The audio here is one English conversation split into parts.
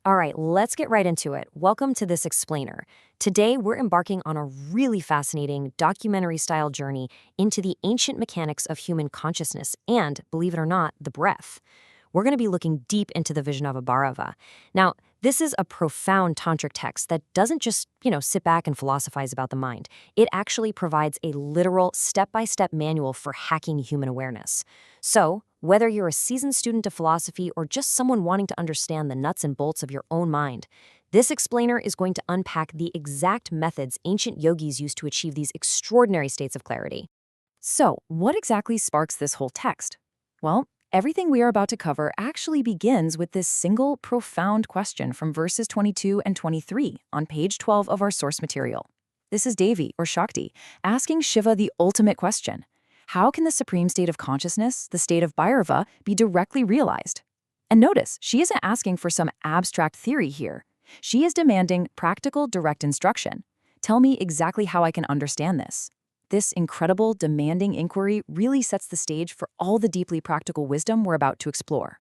All right, let's get right into it. Welcome to this explainer. Today, we're embarking on a really fascinating documentary-style journey into the ancient mechanics of human consciousness and, believe it or not, the breath. We're going to be looking deep into the Vijnana Bhairava. Now, this is a profound tantric text that doesn't just, sit back and philosophize about the mind. It actually provides a literal step-by-step manual for hacking human awareness. So, whether you're a seasoned student of philosophy or just someone wanting to understand the nuts and bolts of your own mind, this explainer is going to unpack the exact methods ancient yogis used to achieve these extraordinary states of clarity. So, what exactly sparks this whole text? Well, everything we are about to cover actually begins with this single profound question from verses 22 and 23 on page 12 of our source material. This is Devi, or Shakti, asking Shiva the ultimate question. How can the supreme state of consciousness, the state of Bhairava, be directly realized? And notice, she isn't asking for some abstract theory here. She is demanding practical, direct instruction. Tell me exactly how I can understand this. This incredible, demanding inquiry really sets the stage for all the deeply practical wisdom we're about to explore.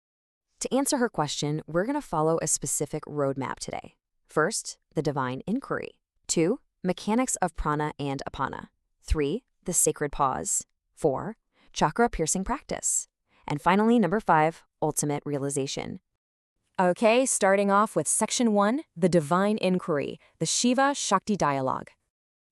To answer her question, we're going to follow a specific roadmap today. First, the divine inquiry. 2, mechanics of prana and apana. 3, the sacred pause. 4, chakra-piercing practice. And finally, number 5, ultimate realization. Okay, starting off with section 1, the divine inquiry, the Shiva-Shakti dialogue.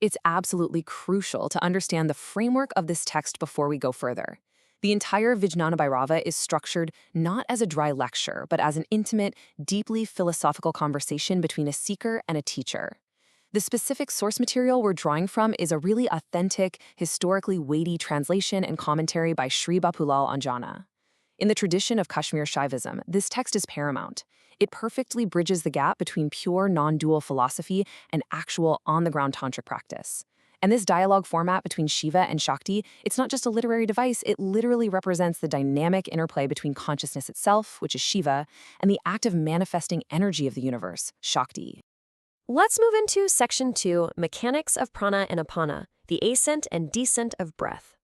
It's absolutely crucial to understand the framework of this text before we go further. The entire Vijnana Bhairava is structured not as a dry lecture, but as an intimate, deeply philosophical conversation between a seeker and a teacher. The specific source material we're drawing from is a really authentic, historically weighty translation and commentary by Sri Bapulal Anjana. In the tradition of Kashmir Shaivism, this text is paramount. It perfectly bridges the gap between pure non-dual philosophy and actual on-the-ground tantric practice. And this dialogue format between Shiva and Shakti, it's not just a literary device, it literally represents the dynamic interplay between consciousness itself, which is Shiva, and the active manifesting energy of the universe, Shakti. Let's move into section 2, mechanics of prana and apana, the ascent and descent of breath.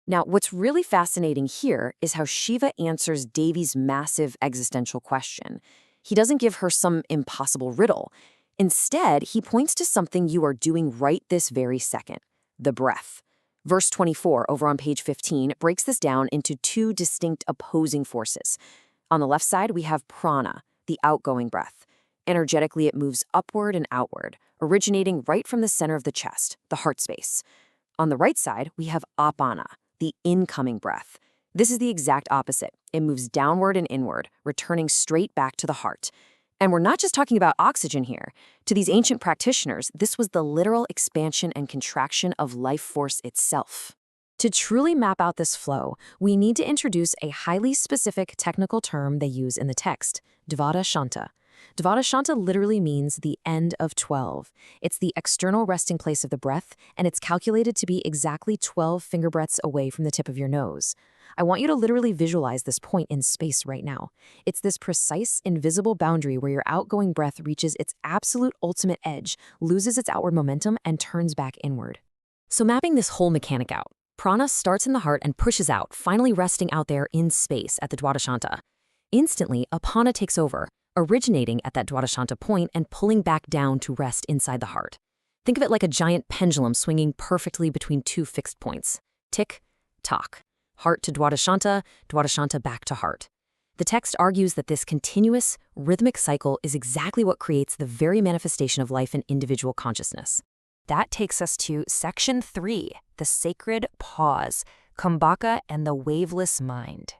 Now, what's really fascinating here is how Shiva answers Devi's massive existential question. He doesn't give her some impossible riddle. Instead, he points to something you are doing right this very second, the breath. Verse 24 over on page 15 breaks this down into 2 distinct opposing forces. On the left side, we have prana, the outgoing breath. Energetically, it moves upward and outward, originating right from the center of the chest, the heart space. On the right side, we have apana, the incoming breath. This is the exact opposite. It moves downward and inward, returning straight back to the heart. And we're not just talking about oxygen here. To these ancient practitioners, this was the literal expansion and contraction of life force itself. To truly map out this flow, we need to introduce a highly specific technical term they use in the text, Dvadashanta. Dvadashanta literally means the end of 12. It's the external resting place of the breath, and it's calculated to be exactly 12 finger breaths away from the tip of your nose. I want you to literally visualize this point in space right now. It's this precise, invisible boundary where your outgoing breath reaches its absolute ultimate edge, loses its outward momentum, and turns back inward. So mapping this whole mechanic out, prana starts in the heart and pushes out, finally resting out there in space at the Dvadashanta. Instantly, apana takes over, originating at that Dvadashanta point and pulling back down to rest inside the heart. Think of it like a giant pendulum swinging perfectly between 2 fixed points. Tick, tock. Heart to Dvadashanta, Dvadashanta back to heart. The text argues that this continuous, rhythmic cycle is exactly what creates the very manifestation of life in individual consciousness. That takes us to section 3, the sacred pause, Kumbhaka and the waveless mind.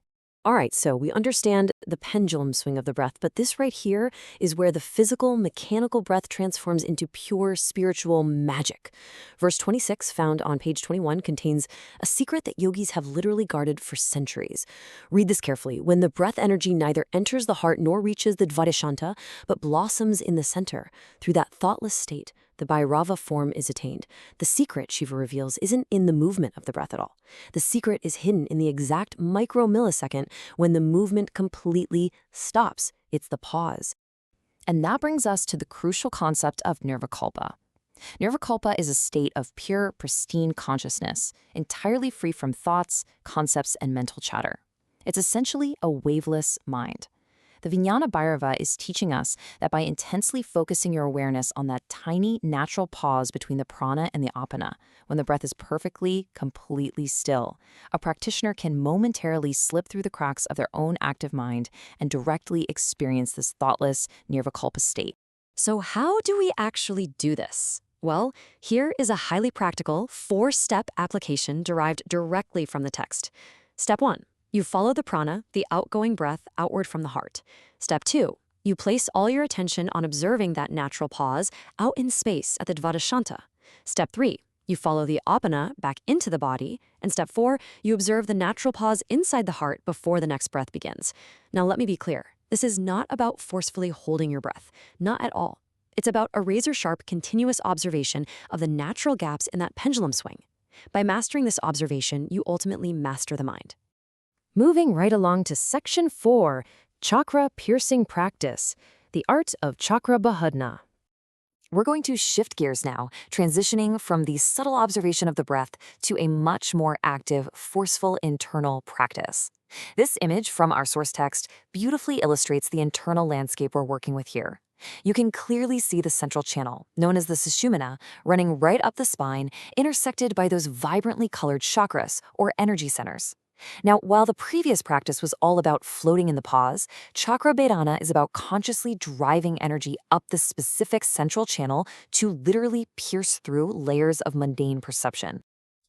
All right, so we understand the pendulum swing of the breath, but this right here is where the physical, mechanical breath transforms into pure spiritual magic. Verse 26, found on page 21, contains a secret that yogis have literally guarded for centuries. Read this carefully. When the breath energy neither enters the heart nor reaches the Dvadashanta, but blossoms in the center, through that thoughtless state, the Bhairava form is attained. The secret, Shiva reveals, isn't in the movement of the breath at all. The secret is hidden in the exact micromillisecond when the movement completely stops. It's the pause. And that brings us to the crucial concept of nirvikalpa. Nirvikalpa is a state of pure, pristine consciousness, entirely free from thoughts, concepts, and mental chatter. It's essentially a waveless mind. The Vigyan Bhairav is teaching us that by intensely focusing your awareness on that tiny, natural pause between the prana and the apana, when the breath is perfectly, completely still, a practitioner can momentarily slip through the cracks of their own active mind and directly experience this thoughtless, nirvikalpa state. So how do we actually do this? Well, here is a highly practical 4-step application derived directly from the text. Step 1. You follow the prana, the outgoing breath, outward from the heart. Step 2. You place all your attention on observing that natural pause out in space at the Dvadashanta. Step 3. You follow the apana back into the body. And step 4. You observe the natural pause inside the heart before the next breath begins. Now let me be clear. This is not about forcefully holding your breath. Not at all. It's about a razor-sharp, continuous observation of the natural gaps in that pendulum swing. By mastering this observation, you ultimately master the mind. Moving right along to Section 4, Chakra Piercing Practice, the Art of Chakra Bhadna. We're going to shift gears now, transitioning from the subtle observation of the breath to a much more active, forceful internal practice. This image from our source text beautifully illustrates the internal landscape we're working with here. You can clearly see the central channel, known as the Sushumna, running right up the spine, intersected by those vibrantly colored chakras, or energy centers. Now, while the previous practice was all about floating in the pause, Chakra Bhadana is about consciously driving energy up the specific central channel to literally pierce through layers of mundane perception.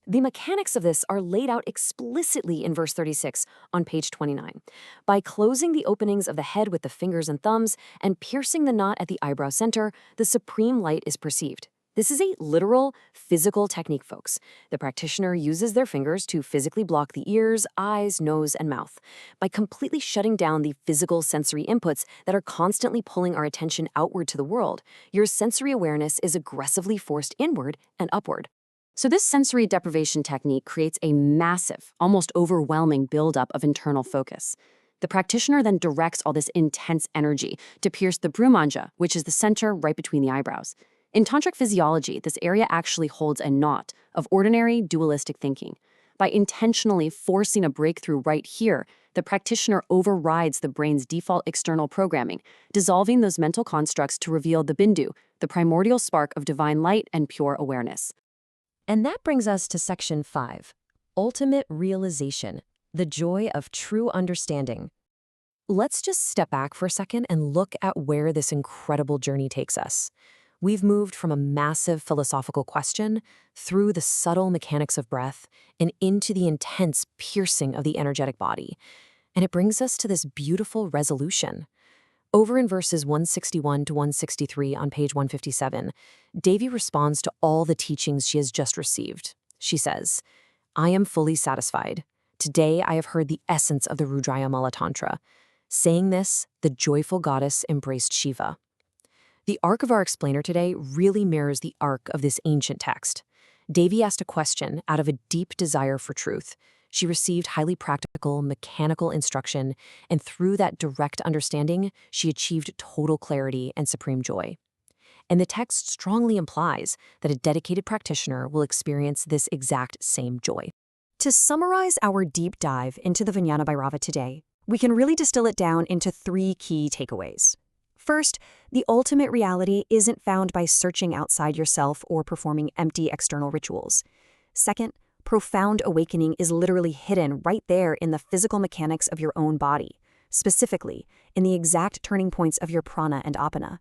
The mechanics of this are laid out explicitly in verse 36 on page 29. By closing the openings of the head with the fingers and thumbs and piercing the knot at the eyebrow center, the supreme light is perceived. This is a literal, physical technique, folks. The practitioner uses their fingers to physically block the ears, eyes, nose, and mouth. By completely shutting down the physical sensory inputs that are constantly pulling our attention outward to the world, your sensory awareness is aggressively forced inward and upward. So this sensory deprivation technique creates a massive, almost overwhelming buildup of internal focus. The practitioner then directs all this intense energy to pierce the Brahmanja, which is the center right between the eyebrows. In Tantric physiology, this area actually holds a knot of ordinary dualistic thinking. By intentionally forcing a breakthrough right here, the practitioner overrides the brain's default external programming, dissolving those mental constructs to reveal the bindu, the primordial spark of divine light and pure awareness. And that brings us to Section 5, Ultimate Realization, the Joy of True Understanding. Let's just step back for a second and look at where this incredible journey takes us. We've moved from a massive philosophical question through the subtle mechanics of breath and into the intense piercing of the energetic body. And it brings us to this beautiful resolution. Over in verses 161 to 163 on page 157, Devi responds to all the teachings she has just received. She says, "I am fully satisfied. Today I have heard the essence of the Rudrayamala Tantra." Saying this, the joyful goddess embraced Shiva. The arc of our explainer today really mirrors the arc of this ancient text. Devi asked a question out of a deep desire for truth. She received highly practical, mechanical instruction, and through that direct understanding, she achieved total clarity and supreme joy. And the text strongly implies that a dedicated practitioner will experience this exact same joy. To summarize our deep dive into the Vigyan Bhairav today, we can really distill it down into 3 key takeaways. First, the ultimate reality isn't found by searching outside yourself or performing empty external rituals. Second, profound awakening is literally hidden right there in the physical mechanics of your own body, specifically in the exact turning points of your prana and apana.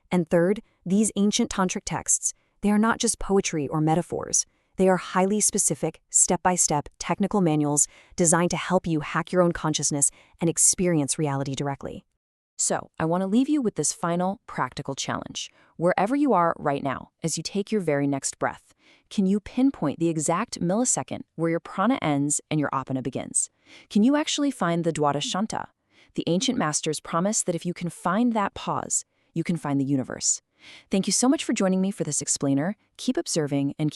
And third, these ancient tantric texts, they are not just poetry or metaphors. They are highly specific, step-by-step technical manuals designed to help you hack your own consciousness and experience reality directly. So, I want to leave you with this final practical challenge. Wherever you are right now, as you take your very next breath, can you pinpoint the exact millisecond where your prana ends and your apana begins? Can you actually find the Dvadashanta? The ancient masters promise that if you can find that pause, you can find the universe. Thank you so much for joining me for this explainer. Keep observing and